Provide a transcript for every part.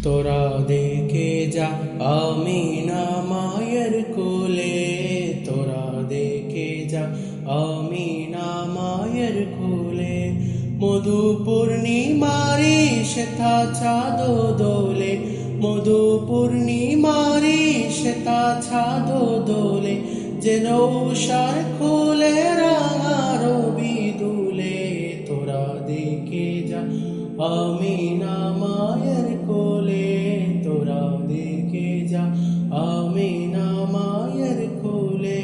তোরা দেখে যা আমিনা মায়ের কোলে, তোরা দেখে যা আমিনা মায়ের কোলে। মধু পূর্ণিমারি শ্বেতা চাঁদ দোলে, মধু পূর্ণিমারি শ্বেতা চাঁদ দোলে। যেন উষার খোলে রাঙা রবি দুলে, তোরা দেখে যা আমিনা মায়ের কোলে, তোরা দেখে যা আমিনা মায়ের কোলে।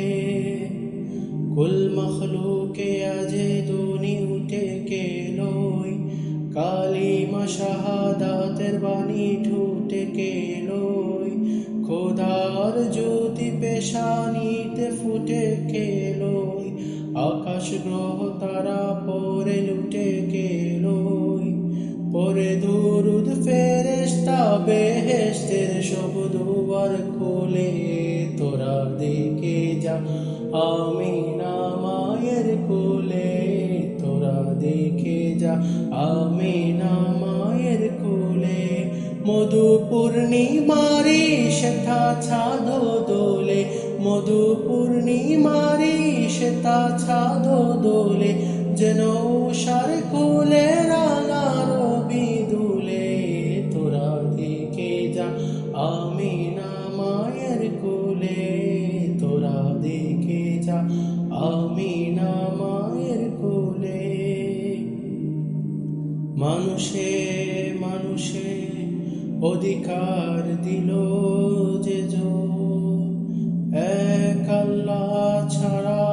কুল মখলুকে আজে দুনি উঠে কেলোই, কালিমা শাহাদাতের বাণী ঠুটে কেলোই। খোদার জ্যোতি পেশানিতে ফুটে কেলোই, আকাশ গ্রহ তারা পরে লুটে কেলোই। পরে দুরুদ ফেরেশতা বেহেশতের সব দুয়ার খোলে, তোরা দেখে যা আমিনা মায়ের কোলে, তোরা দেখে যা আমিনা মায়ের কোলে। মধু পূর্ণিমারি শ্বেতা চাঁদ দোলে, মধু পূর্ণিমারি শ্বেতা চাঁদ দোলে। যেন উষার কোলে রাঙা রবি দুলে, তোরা দেখে যা আমিনা মায়ের কোলে, তোরা দেখে যা আমিনা মায়ের কোলে। মানুষে মানুষে অধিকার দিল যে এক আল্লাহ ছাড়া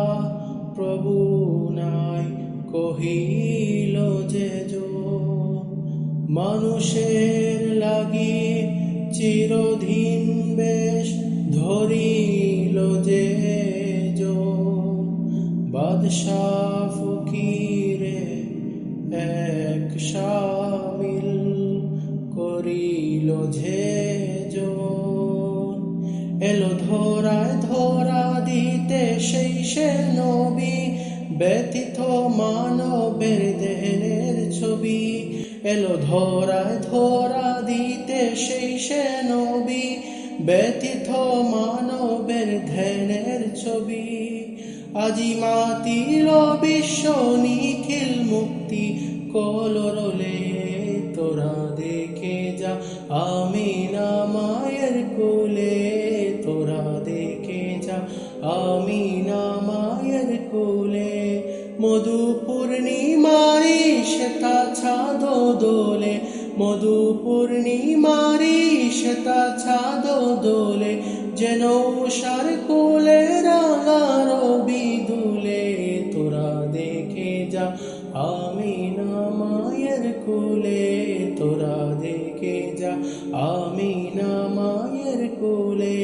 প্রভু নাই, কহিল যে মানুষের লাগি চিরদিন বেশ ধরিল যে বাদশাহ ফকিরে এক শামিল করিল যে এলো ধরায় ধরা দিতে সেই সে নবী, ব্যতীত মানবের দেহের ছবি। এলো ধরায় ধরা দিতে সেই সে নবী, ব্যতীত মানবের ধ্যানের ছবি। আজি মাতিল বিশ্ব নিখিল মুক্তি কলরলে, তোরা দেখে যা আমিনা মায়ের কোলে, তোরা দেখে যা আমিনা মায়ের কোলে। মধু পূর্ণিমারি শ্বেতা চাঁদ দোলে, মধু পূর্ণিমারি শ্বেতা চাঁদ দোলে। যেন উষার কোলে রাঙা রবি দুলে, তোরা দেখে যা আমিনা মায়ের কোলে, তোরা দেখে যা আমিনা মায়ের কোলে।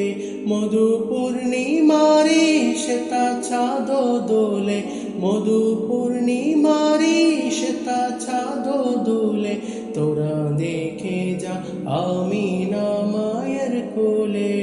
মধু পূর্ণিমারি শ্বেতা চাঁদ দোলে, মধু পূর্ণিমারি শ্বেতা চাঁদ দোলে। তোরা দেখে যা আমিনা মায়ের কোলে।